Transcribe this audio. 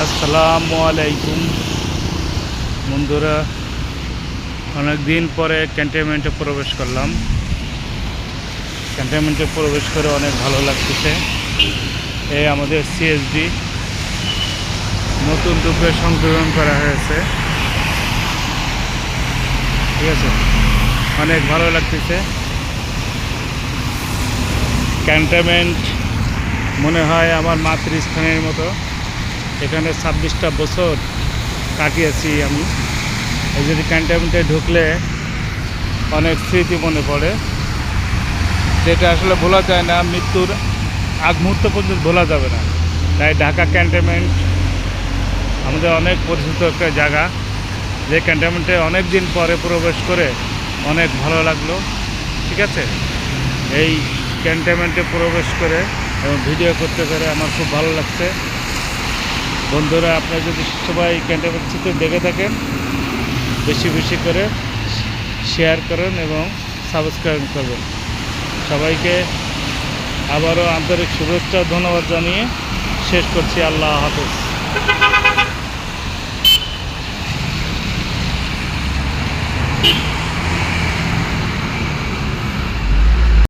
আসসালামু আলাইকুম বন্ধুরা, অনেক দিন পরে ক্যান্টনমেন্টে প্রবেশ করলাম। ক্যান্টনমেন্টে প্রবেশ করে অনেক ভালো লাগতেছে। এই আমাদের সিএসডি নতুন রূপে সংশোধন করা হয়েছে, ঠিক আছে। অনেক ভালো লাগতেছে। ক্যান্টনমেন্ট মনে হয় আমার মাতৃস্থানের মতো। এখানে 26টা বছর কাটিয়েছি আমি। এই যদি ক্যান্টনমেন্টে ঢুকলে অনেক স্মৃতি মনে পড়ে, যেটা আসলে ভোলা যায় না, মৃত্যুর আগ মুহূর্ত পর্যন্ত ভোলা যাবে না। তাই ঢাকা ক্যান্টনমেন্ট আমাদের অনেক পরিচিত একটা জায়গা, যে ক্যান্টনমেন্টে অনেক দিন পরে প্রবেশ করে অনেক ভালো লাগলো, ঠিক আছে। এই ক্যান্টনমেন্টে প্রবেশ করে এবং ভিডিও করতে পেরে আমার খুব ভালো লাগছে। বন্ধুরা, আপনারা যদি সবাই ক্যান্টনমেন্ট চিত্র দেখে থাকেন, বেশি বেশি করে শেয়ার করেন এবং সাবস্ক্রাইব করবেন। সবাইকে আবারও আন্তরিক শুভেচ্ছা ধন্যবাদ জানিয়ে শেষ করছি। আল্লাহ হাফেজ।